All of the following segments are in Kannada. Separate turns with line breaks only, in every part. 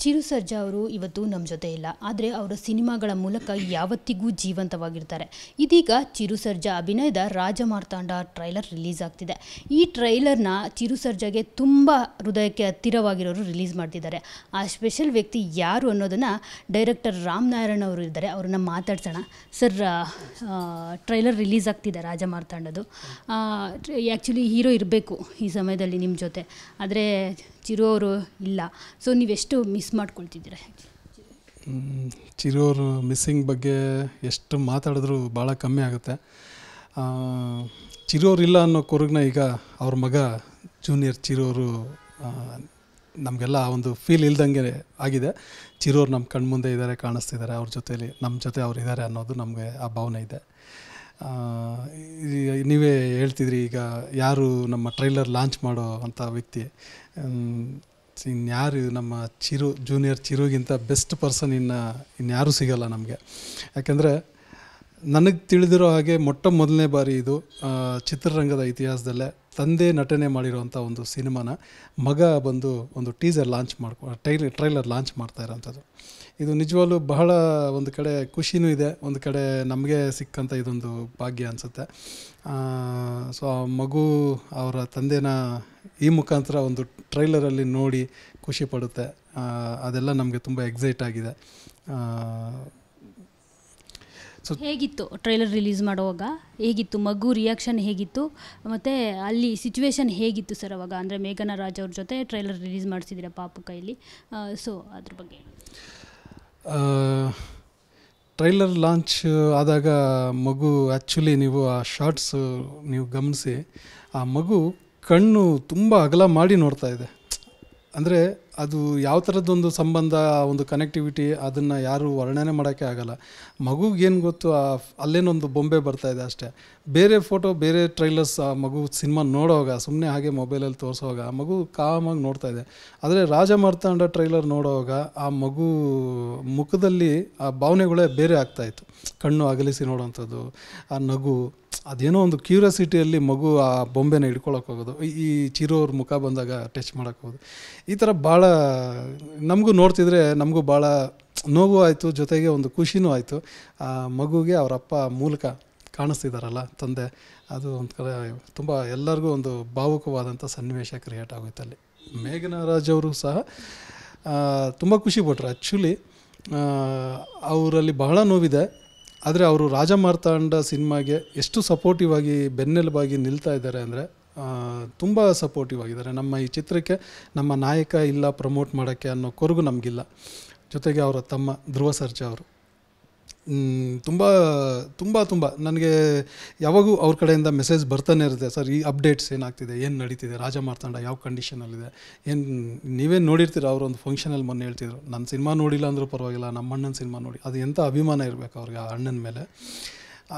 ಚಿರು ಸರ್ಜಾ ಅವರು ಇವತ್ತು ನಮ್ಮ ಜೊತೆ ಇಲ್ಲ, ಆದರೆ ಅವರ ಸಿನಿಮಾಗಳ ಮೂಲಕ ಯಾವತ್ತಿಗೂ ಜೀವಂತವಾಗಿರ್ತಾರೆ. ಇದೀಗ ಚಿರು ಸರ್ಜಾ ಅಭಿನಯದ ರಾಜಮಾರ್ತಾಂಡ ಟ್ರೈಲರ್ ರಿಲೀಸ್ ಆಗ್ತಿದೆ. ಈ ಟ್ರೈಲರ್ನ ಚಿರು ಸರ್ಜಾಗೆ ತುಂಬ ಹೃದಯಕ್ಕೆ ಹತ್ತಿರವಾಗಿರೋರು ರಿಲೀಸ್ ಮಾಡ್ತಿದ್ದಾರೆ. ಆ ಸ್ಪೆಷಲ್ ವ್ಯಕ್ತಿ ಯಾರು ಅನ್ನೋದನ್ನು ಡೈರೆಕ್ಟರ್ ರಾಮ್ ನಾರಾಯಣ್ ಅವರು ಇದ್ದಾರೆ, ಅವ್ರನ್ನ ಮಾತಾಡ್ಸೋಣ. ಸರ್, ಟ್ರೈಲರ್ ರಿಲೀಸ್ ಆಗ್ತಿದೆ ರಾಜಮಾರ್ತಾಂಡದು. ಆ್ಯಕ್ಚುಲಿ ಹೀರೋ ಇರಬೇಕು ಈ ಸಮಯದಲ್ಲಿ ನಿಮ್ಮ ಜೊತೆ, ಆದರೆ ಚಿರು ಅವರು ಇಲ್ಲ. ಸೊ ನೀವೆಷ್ಟು ಮಿಸ್ ಮಾಡ್ಕೊಳ್ತಿದ್ದೀರಾ?
ಚಿರು ಅವರು ಮಿಸ್ಸಿಂಗ್ ಬಗ್ಗೆ ಎಷ್ಟು ಮಾತಾಡಿದ್ರು ಭಾಳ ಕಮ್ಮಿ ಆಗುತ್ತೆ. ಚಿರು ಅವ್ರು ಇಲ್ಲ ಅನ್ನೋ ಕೊರಗನ್ನ ಈಗ ಅವ್ರ ಮಗ ಜೂನಿಯರ್ ಚಿರು ಅವರು ನಮಗೆಲ್ಲ ಒಂದು ಫೀಲ್ ಇಲ್ದಂಗೆ ಆಗಿದೆ. ಚಿರು ಅವ್ರು ನಮ್ಮ ಕಣ್ಮುಂದೆ ಇದ್ದಾರೆ, ಕಾಣಿಸ್ತಿದ್ದಾರೆ, ಅವ್ರ ಜೊತೇಲಿ ನಮ್ಮ ಜೊತೆ ಅವ್ರು ಇದ್ದಾರೆ ಅನ್ನೋದು ನಮಗೆ ಆ ಭಾವನೆ ಇದೆ. ನೀವೇ ಹೇಳ್ತಿದ್ರಿ ಈಗ ಯಾರು ನಮ್ಮ ಟ್ರೈಲರ್ ಲಾಂಚ್ ಮಾಡೋ ಅಂಥ ವ್ಯಕ್ತಿ, ಇನ್ಯಾರು ನಮ್ಮ ಜೂನಿಯರ್ ಚಿರುಗಿಂತ ಬೆಸ್ಟ್ ಪರ್ಸನ್ ಇನ್ಯಾರೂ ಸಿಗಲ್ಲ ನಮಗೆ. ಯಾಕೆಂದರೆ ನನಗೆ ತಿಳಿದಿರೋ ಹಾಗೆ ಮೊದಲನೇ ಬಾರಿ ಇದು ಚಿತ್ರರಂಗದ ಇತಿಹಾಸದಲ್ಲೇ ತಂದೆ ನಟನೆ ಮಾಡಿರೋವಂಥ ಒಂದು ಸಿನಿಮಾನ ಮಗ ಬಂದು ಒಂದು ಟೀಸರ್ ಲಾಂಚ್ ಟ್ರೈಲರ್ ಲಾಂಚ್ ಮಾಡ್ತಾ ಇರೋವಂಥದ್ದು. ಇದು ನಿಜವಾಗ್ಲೂ ಬಹಳ ಒಂದು ಕಡೆ ಖುಷಿನೂ ಇದೆ, ಒಂದು ಕಡೆ ನಮಗೆ ಸಿಕ್ಕಂಥ ಇದೊಂದು ಭಾಗ್ಯ ಅನಿಸುತ್ತೆ. ಸೊ ಆ ಮಗು ಅವರ ತಂದೆನ ಈ ಮುಖಾಂತರ ಒಂದು ಟ್ರೈಲರಲ್ಲಿ ನೋಡಿ ಖುಷಿ ಪಡುತ್ತೆ. ಅದೆಲ್ಲ ನಮಗೆ ತುಂಬ ಎಕ್ಸೈಟ್ ಆಗಿದೆ.
ಸೊ ಹೇಗಿತ್ತು ಟ್ರೈಲರ್ ರಿಲೀಸ್ ಮಾಡುವಾಗ? ಹೇಗಿತ್ತು ಮಗು ರಿಯಾಕ್ಷನ್ ಹೇಗಿತ್ತು? ಮತ್ತು ಅಲ್ಲಿ ಸಿಚುವೇಶನ್ ಹೇಗಿತ್ತು ಸರ್ ಅವಾಗ? ಅಂದರೆ ಮೇಘನಾ ರಾಜ್ ಅವ್ರ ಜೊತೆ ಟ್ರೈಲರ್ ರಿಲೀಸ್ ಮಾಡಿಸಿದ್ದೀರ ಪಾಪು ಕೈಲಿ. ಸೊ ಅದ್ರ ಬಗ್ಗೆ
ಟ್ರೈಲರ್ ಲಾಂಚ್ ಆದಾಗ ಮಗು ಆ್ಯಕ್ಚುಲಿ ನೀವು ಆ ಶಾರ್ಟ್ಸ್ ನೀವು ಗಮನಿಸಿ, ಆ ಮಗು ಕಣ್ಣು ತುಂಬ ಅಗಲ ಮಾಡಿ ನೋಡ್ತಾ ಇದೆ. ಅಂದರೆ ಅದು ಯಾವ ಥರದ್ದೊಂದು ಸಂಬಂಧ, ಒಂದು ಕನೆಕ್ಟಿವಿಟಿ, ಅದನ್ನು ಯಾರು ವರ್ಣನೆ ಮಾಡೋಕ್ಕೆ ಆಗಲ್ಲ. ಮಗುಗೇನು ಗೊತ್ತು, ಅಲ್ಲೇನೊಂದು ಬೊಂಬೆ ಬರ್ತಾಯಿದೆ ಅಷ್ಟೇ. ಬೇರೆ ಫೋಟೋ, ಬೇರೆ ಟ್ರೈಲರ್ಸ್ ಆ ಮಗು ಸಿನಿಮಾ ನೋಡೋವಾಗ ಸುಮ್ಮನೆ ಹಾಗೆ ಮೊಬೈಲಲ್ಲಿ ತೋರಿಸೋವಾಗ ಆ ಮಗು ಕಾಮಾಗಿ ನೋಡ್ತಾ ಇದೆ. ಆದರೆ ರಾಜಮಾರ್ತಾಂಡ ಟ್ರೈಲರ್ ನೋಡೋವಾಗ ಆ ಮಗು ಮುಖದಲ್ಲಿ ಆ ಭಾವನೆಗಳೇ ಬೇರೆ ಆಗ್ತಾಯಿತ್ತು. ಕಣ್ಣು ಅಗಲಿಸಿ ನೋಡೋವಂಥದ್ದು, ಆ ನಗು, ಅದೇನೋ ಒಂದು ಕ್ಯೂರಿಯಾಸಿಟಿಯಲ್ಲಿ ಮಗು ಆ ಬೊಂಬೆನ ಹಿಡ್ಕೊಳಕ್ಕೆ ಹೋಗೋದು, ಈ ಚಿರು ಅವ್ರ ಮುಖ ಬಂದಾಗ ಟಚ್ ಮಾಡೋಕ್ಕೆ ಹೋಗೋದು. ಈ ಥರ ಭಾಳ ನಮಗೂ ನೋಡ್ತಿದ್ರೆ ನಮಗೂ ಭಾಳ ನೋವು ಆಯಿತು, ಜೊತೆಗೆ ಒಂದು ಖುಷಿನೂ ಆಯಿತು. ಆ ಮಗುಗೆ ಅವರಪ್ಪ ಮೂಲಕ ಕಾಣಿಸ್ತಿದ್ದಾರಲ್ಲ ತಂದೆ, ಅದು ಒಂದು ಕಡೆ ತುಂಬ ಎಲ್ಲರಿಗೂ ಒಂದು ಭಾವುಕವಾದಂಥ ಸನ್ನಿವೇಶ ಕ್ರಿಯೇಟ್ ಆಗೋಯ್ತು ಅಲ್ಲಿ. ಮೇಘನಾ ರಾಜ್ ಅವರು ಸಹ ತುಂಬ ಖುಷಿಪಟ್ಟರು. ಆ್ಯಕ್ಚುಲಿ ಅವರಲ್ಲಿ ಬಹಳ ನೋವಿದೆ, ಆದರೆ ಅವರು ರಾಜಮಾರ್ತಾಂಡ ಸಿನಿಮಾಗೆ ಎಷ್ಟು ಸಪೋರ್ಟಿವ್ ಆಗಿ ಬೆನ್ನೆಲುಬಾಗಿ ನಿಲ್ತಾ ಇದ್ದಾರೆ ಅಂದರೆ ತುಂಬ ಸಪೋರ್ಟಿವ್ ಆಗಿದ್ದಾರೆ. ನಮ್ಮ ಈ ಚಿತ್ರಕ್ಕೆ ನಮ್ಮ ನಾಯಕ ಇಲ್ಲ ಪ್ರಮೋಟ್ ಮಾಡೋಕ್ಕೆ ಅನ್ನೋ ಕೊರಗು ನಮಗಿಲ್ಲ. ಜೊತೆಗೆ ಅವರ ತಮ್ಮ ಧ್ರುವ ಸರ್ಜಾ ಅವರು ತುಂಬ ತುಂಬ ತುಂಬ ನನಗೆ ಯಾವಾಗೂ ಅವ್ರ ಕಡೆಯಿಂದ ಮೆಸೇಜ್ ಬರ್ತಾನೆ ಇರುತ್ತೆ. ಸರ್, ಈ ಅಪ್ಡೇಟ್ಸ್ ಏನಾಗ್ತಿದೆ, ಏನು ನಡೀತಿದೆ, ರಾಜಮಾರ್ತಾಂಡ ಯಾವ ಕಂಡೀಷನಲ್ಲಿದೆ, ಏನು ನೀವೇನು ನೋಡಿರ್ತೀರ. ಅವರೊಂದು ಫಂಕ್ಷನಲ್ಲಿ ಮೊನ್ನೆ ಹೇಳ್ತಿದ್ರು, ನನ್ನ ಸಿನಿಮಾ ನೋಡಿಲ್ಲ ಅಂದರೂ ಪರವಾಗಿಲ್ಲ, ನಮ್ಮ ಅಣ್ಣನ ಸಿನಿಮಾ ನೋಡಿ. ಅದು ಎಂಥ ಅಭಿಮಾನ ಇರಬೇಕು ಅವ್ರಿಗೆ ಆ ಅಣ್ಣನ ಮೇಲೆ.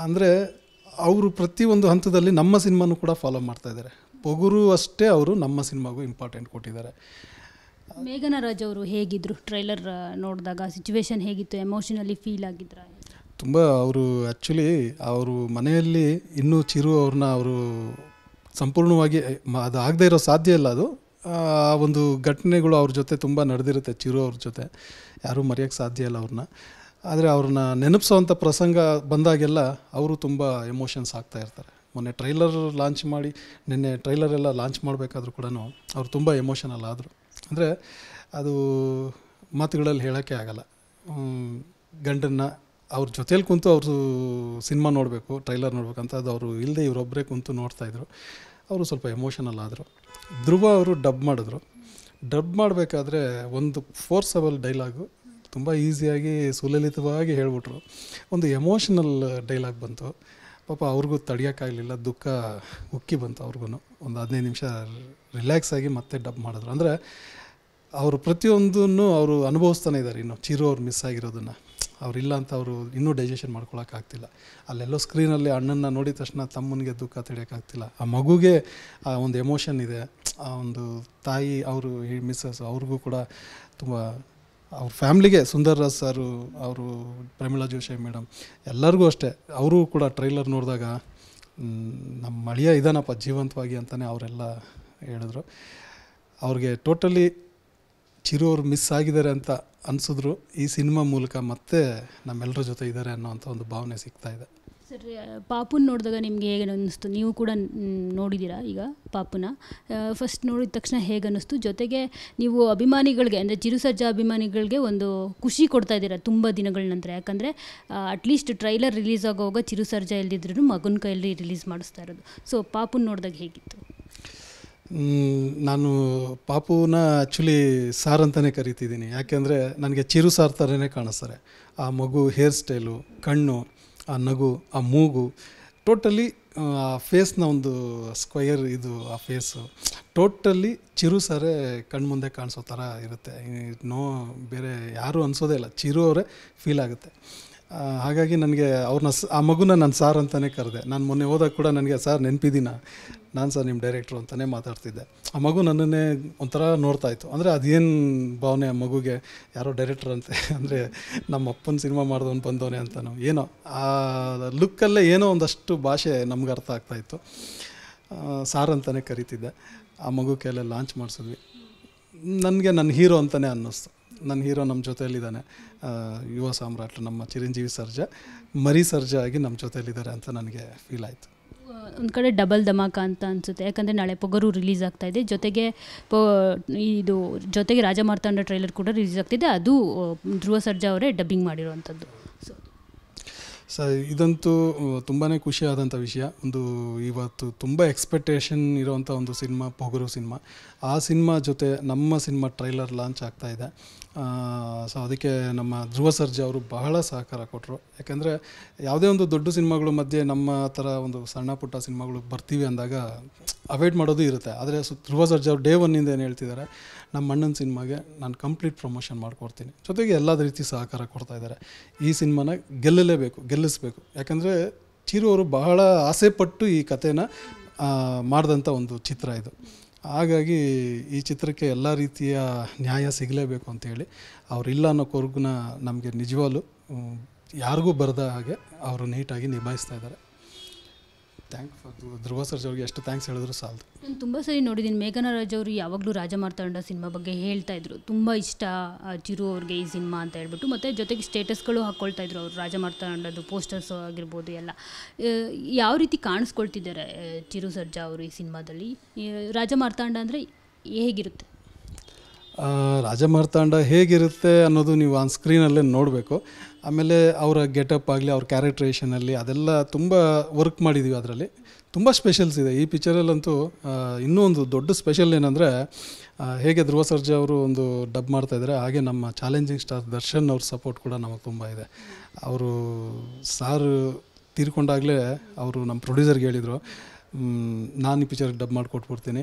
ಅಂದರೆ ಅವರು ಪ್ರತಿಯೊಂದು ಹಂತದಲ್ಲಿ ನಮ್ಮ ಸಿನಿಮಾನೂ ಕೂಡ ಫಾಲೋ ಮಾಡ್ತಾಯಿದ್ದಾರೆ. ಪೊಗುರು ಅಷ್ಟೇ ಅವರು ನಮ್ಮ ಸಿನಿಮಾಗೂ ಇಂಪಾರ್ಟೆಂಟ್ ಕೊಟ್ಟಿದ್ದಾರೆ.
ಮೇಘನಾ ರಾಜ್ ಅವರು ಹೇಗಿದ್ದರು ಟ್ರೈಲರ್ ನೋಡಿದಾಗ? ಸಿಚುವೇಶನ್ ಹೇಗಿತ್ತು? ಎಮೋಷನಲಿ ಫೀಲ್ ಆಗಿದ್ರ?
ತುಂಬ ಅವರು ಆ್ಯಕ್ಚುಲಿ ಅವರು ಮನೆಯಲ್ಲಿ ಇನ್ನೂ ಚಿರು ಅವ್ರನ್ನ ಅವರು ಸಂಪೂರ್ಣವಾಗಿ ಅದು ಆಗದೇ ಇರೋ ಸಾಧ್ಯ ಇಲ್ಲ. ಅದು ಒಂದು ಘಟನೆಗಳು ಅವ್ರ ಜೊತೆ ತುಂಬ ನಡೆದಿರುತ್ತೆ. ಚಿರು ಅವ್ರ ಜೊತೆ ಯಾರೂ ಮರೆಯೋಕ್ಕೆ ಸಾಧ್ಯ ಇಲ್ಲ ಅವ್ರನ್ನ. ಆದರೆ ಅವ್ರನ್ನ ನೆನಪಿಸೋವಂಥ ಪ್ರಸಂಗ ಬಂದಾಗೆಲ್ಲ ಅವರು ತುಂಬ ಎಮೋಷನ್ಸ್ ಆಗ್ತಾ ಇರ್ತಾರೆ. ಮೊನ್ನೆ ಟ್ರೈಲರ್ ಲಾಂಚ್ ಮಾಡಿ, ನಿನ್ನೆ ಟ್ರೈಲರೆಲ್ಲ ಲಾಂಚ್ ಮಾಡಬೇಕಾದ್ರೂ ಕೂಡ ಅವ್ರು ತುಂಬ ಎಮೋಷನಲ್ ಆದರು. ಅಂದರೆ ಅದು ಮಾತುಗಳಲ್ಲಿ ಹೇಳೋಕ್ಕೆ ಆಗಲ್ಲ. ಗಂಡನ್ನ ಅವ್ರ ಜೊತೇಲಿ ಕುಂತು ಅವರು ಸಿನಿಮಾ ನೋಡಬೇಕು, ಟ್ರೈಲರ್ ನೋಡ್ಬೇಕಂತ ಅದು ಅವರು ಇಲ್ಲದೆ ಇವರೊಬ್ಬರೇ ಕುಂತು ನೋಡ್ತಾಯಿದ್ರು. ಅವರು ಸ್ವಲ್ಪ ಎಮೋಷನಲ್ ಆದರು. ಧ್ರುವ ಅವರು ಡಬ್ ಮಾಡಿದ್ರು. ಡಬ್ ಮಾಡಬೇಕಾದ್ರೆ ಒಂದು ಫೋರ್ಸಬಲ್ ಡೈಲಾಗು ತುಂಬ ಈಸಿಯಾಗಿ ಸುಲಲಿತವಾಗಿ ಹೇಳ್ಬಿಟ್ರು. ಒಂದು ಎಮೋಷನಲ್ ಡೈಲಾಗ್ ಬಂತು. ಪಾಪ ಅವ್ರಿಗೂ ತಡೆಯೋಕ್ಕಾಗಲಿಲ್ಲ, ದುಃಖ ಉಕ್ಕಿ ಬಂತು ಅವ್ರಿಗೂ. ಒಂದು 15 ನಿಮಿಷ ರಿಲ್ಯಾಕ್ಸ್ ಆಗಿ ಮತ್ತೆ ಡಬ್ ಮಾಡಿದ್ರು. ಅಂದರೆ ಅವರು ಪ್ರತಿಯೊಂದನ್ನು ಅವರು ಅನುಭವಿಸ್ತಾನೆ ಇದ್ದಾರೆ. ಇನ್ನು ಚಿರು ಅವ್ರು ಮಿಸ್ ಆಗಿರೋದನ್ನು ಅವರಿಲ್ಲ ಅಂತ ಅವರು ಇನ್ನೂ ಡೈಜೆಷನ್ ಮಾಡ್ಕೊಳಕ್ಕಾಗ್ತಿಲ್ಲ. ಅಲ್ಲೆಲ್ಲೋ ಸ್ಕ್ರೀನಲ್ಲಿ ಅಣ್ಣನ ನೋಡಿದ ತಕ್ಷಣ ತಮ್ಮನಿಗೆ ದುಃಖ ತಡೆಯೋಕ್ಕಾಗ್ತಿಲ್ಲ. ಆ ಮಗುಗೆ ಆ ಒಂದು ಎಮೋಷನ್ ಇದೆ. ಆ ಒಂದು ತಾಯಿ ಅವರು ಮಿಸ್ಸಸ್ ಅವ್ರಿಗೂ ಕೂಡ ತುಂಬ, ಅವ್ರ ಫ್ಯಾಮ್ಲಿಗೆ ಸುಂದರ್ ರಾಜ್ ಸಾರು, ಅವರು ಪ್ರಮೀಳಾ ಜೋಶಿ ಮೇಡಮ್, ಎಲ್ಲರಿಗೂ ಅಷ್ಟೇ. ಅವರು ಕೂಡ ಟ್ರೈಲರ್ ನೋಡಿದಾಗ ನಮ್ಮ ಮಳೆಯ ಇದಾನಪ್ಪ ಜೀವಂತವಾಗಿ ಅಂತಲೇ ಅವರೆಲ್ಲ ಹೇಳಿದ್ರು. ಅವ್ರಿಗೆ ಟೋಟಲಿ ಚಿರು ಅವರು ಮಿಸ್ ಆಗಿದ್ದಾರೆ ಅಂತ ಅನಿಸಿದ್ರು ಈ ಸಿನಿಮಾ ಮೂಲಕ ಮತ್ತೆ ನಮ್ಮೆಲ್ಲರ ಜೊತೆ ಇದ್ದಾರೆ ಅನ್ನೋವಂಥ ಒಂದು ಭಾವನೆ ಸಿಗ್ತಾ ಇದೆ.
ಸರ್, ಪಾಪುನ ನೋಡಿದಾಗ ನಿಮಗೆ ಹೇಗೆ ಅನ್ನಿಸ್ತು? ನೀವು ಕೂಡ ನೋಡಿದ್ದೀರಾ ಈಗ ಪಾಪುನ. ಫಸ್ಟ್ ನೋಡಿದ ತಕ್ಷಣ ಹೇಗೆ ಅನ್ನಿಸ್ತು? ಜೊತೆಗೆ ನೀವು ಅಭಿಮಾನಿಗಳಿಗೆ, ಅಂದರೆ ಚಿರು ಸರ್ಜಾ ಅಭಿಮಾನಿಗಳಿಗೆ ಒಂದು ಖುಷಿ ಕೊಡ್ತಾ ಇದ್ದೀರಾ ತುಂಬ ದಿನಗಳ ನಂತರ. ಯಾಕಂದರೆ ಅಟ್ಲೀಸ್ಟ್ ಟ್ರೈಲರ್ ರಿಲೀಸ್ ಆಗೋವಾಗ ಚಿರು ಸರ್ಜಾ ಇಲ್ದಿದ್ರು ಮಗನ ಕೈಯಲ್ಲಿ ರಿಲೀಸ್ ಮಾಡಿಸ್ತಾ ಇರೋದು. ಸೊ ಪಾಪುನ ನೋಡಿದಾಗ ಹೇಗಿತ್ತು?
ನಾನು ಪಾಪುನ ಆ್ಯಕ್ಚುಲಿ ಸಾರ್ ಅಂತಲೇ ಕರಿತಿದ್ದೀನಿ. ಯಾಕೆಂದರೆ ನನಗೆ ಚಿರು ಸಾರ್ ಥರನೇ ಕಾಣಿಸ್ತಾರೆ. ಆ ಮಗು ಹೇರ್ ಸ್ಟೈಲು, ಕಣ್ಣು, ಆ ನಗು, ಆ ಮೂಗು, ಟೋಟಲಿ ಆ ಫೇಸ್ನ ಒಂದು ಸ್ಕ್ವಯರ್, ಇದು ಆ ಫೇಸು ಟೋಟಲಿ ಚಿರು ಸಾರೇ ಕಣ್ಮುಂದೆ ಕಾಣಿಸೋ ಥರ ಇರುತ್ತೆ. ಬೇರೆ ಯಾರೂ ಅನಿಸೋದೇ ಇಲ್ಲ, ಚಿರು ಅವರೇ ಫೀಲ್ ಆಗುತ್ತೆ. ಹಾಗಾಗಿ ನನಗೆ ಅವ್ರನ್ನ ಆ ಮಗುನ ನಾನು ಸಾರ್ ಅಂತಲೇ ಕರೆದೆ. ನಾನು ಮೊನ್ನೆ ಹೋದಾಗ ಕೂಡ ನನಗೆ ಸಾರ್ ನೆನಪಿದ್ದೀನ, ನಾನು ಸರ್ ನಿಮ್ಮ ಡೈರೆಕ್ಟ್ರು ಅಂತಲೇ ಮಾತಾಡ್ತಿದ್ದೆ. ಆ ಮಗು ನನ್ನನ್ನೇ ಒಂಥರ ನೋಡ್ತಾಯಿತ್ತು. ಅಂದರೆ ಅದೇನು ಭಾವನೆ ಆ ಮಗುಗೆ, ಯಾರೋ ಡೈರೆಕ್ಟ್ರ್ ಅಂತೆ, ಅಂದರೆ ನಮ್ಮ ಅಪ್ಪನ ಸಿನಿಮಾ ಮಾಡಿದವನು ಬಂದವನೇ ಅಂತನೋ ಏನೋ ಆ ಲುಕ್ಕಲ್ಲೇ ಏನೋ ಒಂದಷ್ಟು ಭಾಷೆ ನಮ್ಗೆ ಅರ್ಥ ಆಗ್ತಾಯಿತ್ತು. ಸಾರ್ ಅಂತಲೇ ಕರಿತಿದ್ದೆ. ಆ ಮಗು ಕೈಯಲ್ಲೇ ಲಾಂಚ್ ಮಾಡಿಸಿದ್ವಿ. ನನಗೆ ನನ್ನ ಹೀರೋ ಅಂತಲೇ ಅನ್ನಿಸ್ತು. ನನ್ನ ಹೀರೋ ನಮ್ಮ ಜೊತೆಯಲ್ಲಿದ್ದಾನೆ, ಯುವ ಸಾಮ್ರಾಟ್ ನಮ್ಮ ಚಿರಂಜೀವಿ ಸರ್ಜಾ, ಮರಿ ಸರ್ಜಾ ಆಗಿ ನಮ್ಮ ಜೊತೆಯಲ್ಲಿದ್ದಾರೆ ಅಂತ ನನಗೆ ಫೀಲ್ ಆಯಿತು.
ಒಂದು ಕಡೆ ಡಬಲ್ ಧಮಾಕ ಅಂತ ಅನಿಸುತ್ತೆ. ಯಾಕಂದರೆ ನಾಳೆ ಪೊಗರು ರಿಲೀಸ್ ಆಗ್ತಾಯಿದೆ, ಜೊತೆಗೆ ರಾಜಮಾರ್ತಾಂಡ ಟ್ರೈಲರ್ ಕೂಡ ರಿಲೀಸ್ ಆಗ್ತಿದೆ. ಅದು ಧ್ರುವ ಸರ್ಜಾ ಅವರೇ ಡಬ್ಬಿಂಗ್ ಮಾಡಿರುವಂಥದ್ದು.
ಇದಂತೂ ತುಂಬಾ ಖುಷಿಯಾದಂಥ ವಿಷಯ. ಇವತ್ತು ತುಂಬ ಎಕ್ಸ್ಪೆಕ್ಟೇಷನ್ ಇರೋವಂಥ ಒಂದು ಸಿನಿಮಾ ಪೊಗರು ಸಿನಿಮಾ. ಆ ಸಿನಿಮಾ ಜೊತೆ ನಮ್ಮ ಸಿನಿಮಾ ಟ್ರೈಲರ್ ಲಾಂಚ್ ಆಗ್ತಾಯಿದೆ. ಸೊ ಅದಕ್ಕೆ ನಮ್ಮ ಧ್ರುವ ಸರ್ಜಾ ಅವರು ಬಹಳ ಸಹಕಾರ ಕೊಟ್ಟರು. ಯಾಕೆಂದರೆ ಯಾವುದೇ ಒಂದು ದೊಡ್ಡ ಸಿನಿಮಾಗಳ ಮಧ್ಯೆ ನಮ್ಮ ಥರ ಒಂದು ಸಣ್ಣ ಪುಟ್ಟ ಸಿನಿಮಾಗಳು ಬರ್ತೀವಿ ಅಂದಾಗ ಅವಾಯ್ಡ್ ಮಾಡೋದು ಇರುತ್ತೆ. ಆದರೆ ಧ್ರುವ ಸರ್ಜಾ ಅವರು ಡೇ ಒನ್ನಿಂದ ಏನು ಹೇಳ್ತಿದ್ದಾರೆ, ನಮ್ಮ ಅಣ್ಣನ ಸಿನಿಮಾಗೆ ನಾನು ಕಂಪ್ಲೀಟ್ ಪ್ರಮೋಷನ್ ಮಾಡಿಕೊಡ್ತೀನಿ, ಜೊತೆಗೆ ಎಲ್ಲದ ರೀತಿ ಸಹಕಾರ ಕೊಡ್ತಾಯಿದ್ದಾರೆ. ಈ ಸಿನಿಮಾನ ಗೆಲ್ಲಿಸಬೇಕು. ಯಾಕಂದರೆ ಚಿರು ಅವರು ಬಹಳ ಆಸೆಪಟ್ಟು ಈ ಕಥೆನ ಮಾಡಿದಂಥ ಒಂದು ಚಿತ್ರ ಇದು. ಹಾಗಾಗಿ ಈ ಚಿತ್ರಕ್ಕೆ ಎಲ್ಲ ರೀತಿಯ ನ್ಯಾಯ ಸಿಗಲೇಬೇಕು ಅಂತೇಳಿ ಅವರಿಲ್ಲ ಅನ್ನೋ ಕೊರಗುನ ನಮಗೆ ನಿಜವಾಗ್ಲೂ ಯಾರಿಗೂ ಬರದ ಹಾಗೆ ಅವರು ನೀಟಾಗಿ ನಿಭಾಯಿಸ್ತಾ ಇದ್ದಾರೆ. ಧ್ರುವ ಸರ್ಜಾ ಅವ್ರಿಗೆ ಎಷ್ಟು ಥ್ಯಾಂಕ್ಸ್ ಹೇಳಿದ್ರು ಸಾಲದು.
ನಾನು ತುಂಬ ಸರಿ ನೋಡಿದ್ದೀನಿ, ಮೇಘನಾ ರಾಜ್ ಅವರು ಯಾವಾಗಲೂ ರಾಜಮಾರ್ತಾಂಡ ಸಿನಿಮಾ ಬಗ್ಗೆ ಹೇಳ್ತಾಯಿದ್ರು. ತುಂಬ ಇಷ್ಟ ಚಿರು ಅವ್ರಿಗೆ ಈ ಸಿನಿಮಾ ಅಂತ ಹೇಳ್ಬಿಟ್ಟು. ಮತ್ತು ಜೊತೆಗೆ ಸ್ಟೇಟಸ್ಗಳು ಹಾಕ್ಕೊಳ್ತಾಯಿದ್ರು ಅವರು, ರಾಜಮಾರ್ತಾಂಡದ್ದು ಪೋಸ್ಟರ್ಸ್ ಆಗಿರ್ಬೋದು ಎಲ್ಲ. ಯಾವ ರೀತಿ ಕಾಣಿಸ್ಕೊಳ್ತಿದ್ದಾರೆ ಚಿರು ಸರ್ಜಾ ಅವರು ಈ ಸಿನಿಮಾದಲ್ಲಿ? ರಾಜಮಾರ್ತಾಂಡ ಅಂದರೆ ಹೇಗಿರುತ್ತೆ?
ರಾಜಮಾರ್ತಾಂಡ ಹೇಗಿರುತ್ತೆ ಅನ್ನೋದು ನೀವು ಆನ್ ಸ್ಕ್ರೀನಲ್ಲೇ ನೋಡಬೇಕು. ಆಮೇಲೆ ಅವರ ಗೆಟಪ್ ಆಗಲಿ, ಅವ್ರ ಕ್ಯಾರೆಕ್ಟ್ರೇಷನಲ್ಲಿ ಅದೆಲ್ಲ ತುಂಬ ವರ್ಕ್ ಮಾಡಿದ್ದೀವಿ. ಅದರಲ್ಲಿ ತುಂಬ ಸ್ಪೆಷಲ್ಸ್ ಇದೆ ಈ ಪಿಕ್ಚರಲ್ಲಂತೂ. ಇನ್ನೂ ಒಂದು ದೊಡ್ಡ ಸ್ಪೆಷಲ್ ಏನಂದರೆ, ಹೇಗೆ ಧ್ರುವ ಸರ್ಜಾ ಅವರು ಒಂದು ಡಬ್ ಮಾಡ್ತಾಯಿದ್ದಾರೆ, ಹಾಗೆ ನಮ್ಮ ಚಾಲೆಂಜಿಂಗ್ ಸ್ಟಾರ್ ದರ್ಶನ್ ಅವ್ರ ಸಪೋರ್ಟ್ ಕೂಡ ನಮಗೆ ತುಂಬ ಇದೆ. ಅವರು ಸಾರು ತೀರ್ಕೊಂಡಾಗಲೇ ಅವರು ನಮ್ಮ ಪ್ರೊಡ್ಯೂಸರ್ಗೆ ಹೇಳಿದರು, ನಾನು ಈ ಪಿಕ್ಚರ್ಗೆ ಡಬ್ ಮಾಡಿಕೊಟ್ಬಿಡ್ತೀನಿ,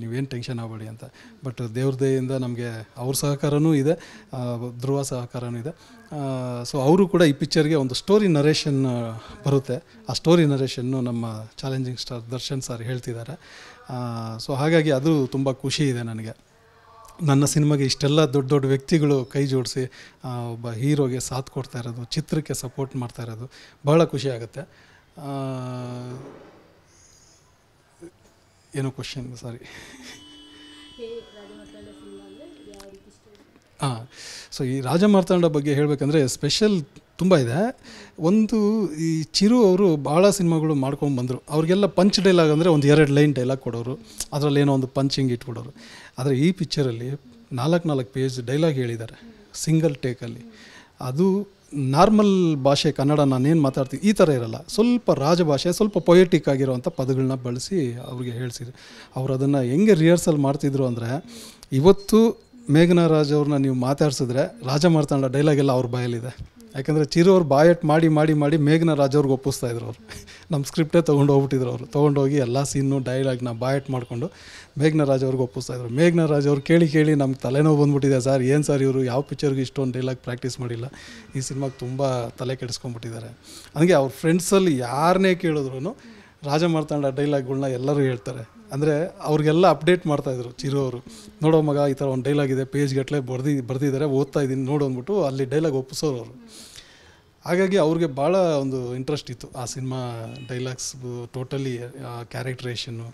ನೀವೇನು ಟೆನ್ಷನ್ ಆಗಬೇಡಿ ಅಂತ. ಬಟ್ ದೇವ್ರ ದಯೆಯಿಂದ ನಮಗೆ ಅವ್ರ ಸಹಕಾರನೂ ಇದೆ, ಧ್ರುವ ಸಹಕಾರನೂ ಇದೆ. ಸೊ ಅವರು ಕೂಡ ಈ ಪಿಕ್ಚರ್ಗೆ ಒಂದು ಸ್ಟೋರಿ ನರೇಷನ್ ಬರುತ್ತೆ. ಆ ಸ್ಟೋರಿ ನರೇಷನ್ನು ನಮ್ಮ ಚಾಲೆಂಜಿಂಗ್ ಸ್ಟಾರ್ ದರ್ಶನ್ ಸರ್ ಹೇಳ್ತಿದ್ದಾರೆ. ಸೊ ಹಾಗಾಗಿ ಅದು ತುಂಬ ಖುಷಿ ಇದೆ ನನಗೆ. ನನ್ನ ಸಿನಿಮಾಗೆ ಇಷ್ಟೆಲ್ಲ ದೊಡ್ಡ ದೊಡ್ಡ ವ್ಯಕ್ತಿಗಳು ಕೈ ಜೋಡಿಸಿ ಒಬ್ಬ ಹೀರೋಗೆ ಸಾಥ್ ಕೊಡ್ತಾ ಇರೋದು, ಚಿತ್ರಕ್ಕೆ ಸಪೋರ್ಟ್ ಮಾಡ್ತಾ ಇರೋದು ಭಾಳ ಖುಷಿ ಆಗುತ್ತೆ. ಏನೋ ಕ್ವಶನ್, ಸಾರಿ. ಸೊ ಈ ರಾಜಮಾರ್ತಾಂಡ ಬಗ್ಗೆ ಹೇಳಬೇಕಂದ್ರೆ ಸ್ಪೆಷಲ್ ತುಂಬ ಇದೆ. ಒಂದು, ಈ ಚಿರು ಅವರು ಭಾಳ ಸಿನಿಮಾಗಳು ಮಾಡ್ಕೊಂಡು ಬಂದರು. ಅವ್ರಿಗೆಲ್ಲ ಪಂಚ್ ಡೈಲಾಗ್ ಅಂದರೆ ಒಂದು 2 ಲೈನ್ ಡೈಲಾಗ್ ಕೊಡೋರು, ಅದರಲ್ಲಿ ಏನೋ ಒಂದು ಪಂಚಿಂಗ್ ಇಟ್ಬಿಡೋರು. ಆದರೆ ಈ ಪಿಕ್ಚರಲ್ಲಿ 4 ಪೇಜ್ ಡೈಲಾಗ್ ಹೇಳಿದ್ದಾರೆ ಸಿಂಗಲ್ ಟೇಕಲ್ಲಿ. ಅದು ನಾರ್ಮಲ್ ಭಾಷೆ ಕನ್ನಡ ನಾನೇನು ಮಾತಾಡ್ತೀನಿ ಈ ಥರ ಇರಲ್ಲ, ಸ್ವಲ್ಪ ರಾಜಭಾಷೆ, ಸ್ವಲ್ಪ ಪೊಯೆಟಿಕ್ ಆಗಿರೋವಂಥ ಪದಗಳನ್ನ ಬಳಸಿ ಅವ್ರಿಗೆ ಹೇಳಿಸಿದ್ರು. ಅವ್ರು ಅದನ್ನು ಹೆಂಗೆ ರಿಹರ್ಸಲ್ ಮಾಡ್ತಿದ್ರು ಅಂದರೆ, ಇವತ್ತು ಮೇಘನಾ ರಾಜ್ ಅವ್ರನ್ನ ನೀವು ಮಾತಾಡ್ಸಿದ್ರೆ ರಾಜಮಾರ್ತಾಂಡ ಡೈಲಾಗೆಲ್ಲ ಅವ್ರ ಬಾಯಲ್ಲಿದೆ. ಯಾಕಂದರೆ ಚಿರು ಅವ್ರು ಬಾಯಟ್ ಮಾಡಿ ಮಾಡಿ ಮಾಡಿ ಮೇಘನಾ ರಾಜ್ ಅವ್ರಿಗೆ ಒಪ್ಪಿಸ್ತಾಯಿದ್ರು. ಅವರು ನಮ್ಮ ಸ್ಕ್ರಿಪ್ಟೇ ತೊಗೊಂಡೋಗ್ಬಿಟ್ಟಿದ್ರು. ಅವರು ತೊಗೊಂಡೋಗಿ ಎಲ್ಲ ಸೀನು ಡೈಲಾಗ್ನ ಬಾಯಟ್ ಮಾಡಿಕೊಂಡು ಮೇಘನಾ ರಾಜ್ ಅವ್ರಿಗೆ ಒಪ್ಪಿಸ್ತಾಯಿದ್ರು. ಮೇಘನಾ ರಾಜ್ ಅವ್ರು ಕೇಳಿ ಕೇಳಿ ನಮ್ಗೆ ತಲೆನೋವು ಬಂದುಬಿಟ್ಟಿದೆ, ಸರ್ ಏನು ಸರ್ ಇವರು ಯಾವ ಪಿಕ್ಚರ್ಗೆ ಇಷ್ಟೊಂದು ಡೈಲಾಗ್ ಪ್ರಾಕ್ಟೀಸ್ ಮಾಡಿಲ್ಲ, ಈ ಸಿನಿಮಾಗೆ ತುಂಬ ತಲೆ ಕೆಡಿಸ್ಕೊಂಡ್ಬಿಟ್ಟಿದ್ದಾರೆ. ಹಂಗೆ ಅವ್ರ ಫ್ರೆಂಡ್ಸಲ್ಲಿ ಯಾರನ್ನೇ ಕೇಳಿದ್ರು ರಾಜಮಾರ್ತಾಂಡ ಡೈಲಾಗ್ಗಳ್ನ ಎಲ್ಲರೂ ಹೇಳ್ತಾರೆ. ಅಂದರೆ ಅವ್ರಿಗೆಲ್ಲ ಅಪ್ಡೇಟ್ ಮಾಡ್ತಾಯಿದ್ರು ಚಿರು ಅವರು. ನೋಡೋ ಮಗ, ಈ ಥರ ಒಂದು ಡೈಲಾಗ್ ಇದೆ, ಪೇಜ್ ಗಟ್ಟಲೆ ಬರ್ದಿದ್ದಾರೆ, ಓದ್ತಾ ಇದ್ದೀನಿ ನೋಡು ಅಂದ್ಬಿಟ್ಟು ಅಲ್ಲಿ ಡೈಲಾಗ್ ಒಪ್ಪಿಸೋರು ಅವರು. ಹಾಗಾಗಿ ಅವ್ರಿಗೆ ಭಾಳ ಒಂದು ಇಂಟ್ರೆಸ್ಟ್ ಇತ್ತು ಆ ಸಿನಿಮಾ ಡೈಲಾಗ್ಸ್, ಟೋಟಲಿ ಕ್ಯಾರೆಕ್ಟ್ರೇಷನ್ನು,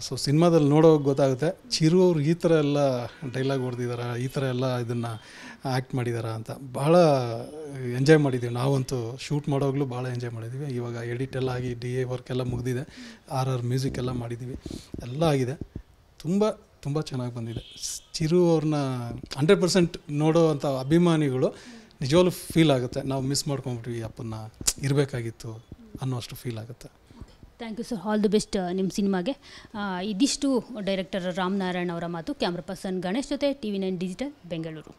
ಸೊ ಸಿನಿಮಾದಲ್ಲಿ ನೋಡೋವಾಗ ಗೊತ್ತಾಗುತ್ತೆ ಚಿರು ಅವ್ರು ಈ ಥರ ಎಲ್ಲ ಡೈಲಾಗ್ ಹೊಡೆದಿದ್ದಾರೆ, ಈ ಥರ ಎಲ್ಲ ಇದನ್ನು ಆ್ಯಕ್ಟ್ ಮಾಡಿದ್ದಾರೆ ಅಂತ. ಭಾಳ ಎಂಜಾಯ್ ಮಾಡಿದ್ದೀವಿ ನಾವಂತೂ. ಶೂಟ್ ಮಾಡೋವಾಗಲೂ ಭಾಳ ಎಂಜಾಯ್ ಮಾಡಿದ್ದೀವಿ. ಇವಾಗ ಎಡಿಟ್ ಎಲ್ಲ ಆಗಿ DA ವರ್ಕ್ ಎಲ್ಲ ಮುಗಿದಿದೆ, RR ಮ್ಯೂಸಿಕ್ ಎಲ್ಲ ಮಾಡಿದ್ದೀವಿ, ಎಲ್ಲ ಆಗಿದೆ. ತುಂಬ ಚೆನ್ನಾಗಿ ಬಂದಿದೆ. ಚಿರು ಅವ್ರನ್ನ 100% ನೋಡೋ ಅಂಥ ಅಭಿಮಾನಿಗಳು ನಿಜವಾಗ್ಲೂ ಫೀಲ್ ಆಗುತ್ತೆ, ನಾವು ಮಿಸ್ ಮಾಡ್ಕೊಂಬಿಟ್ವಿ ಅಪ್ಪನ್ನ, ಇರಬೇಕಾಗಿತ್ತು ಅನ್ನೋಷ್ಟು ಫೀಲ್ ಆಗುತ್ತೆ.
Thank you sir, all the best ನಿಮ್ಮ ಸಿನಿಮಾಗೆ. ಇದಿಷ್ಟು ಡೈರೆಕ್ಟರ್ ರಾಮನಾರಾಯಣ್ ಅವರ ಮಾತು. ಕ್ಯಾಮ್ರಾ ಪರ್ಸನ್ ಗಣೇಶ್ ಜೊತೆ TV9 ಡಿಜಿಟಲ್ ಬೆಂಗಳೂರು.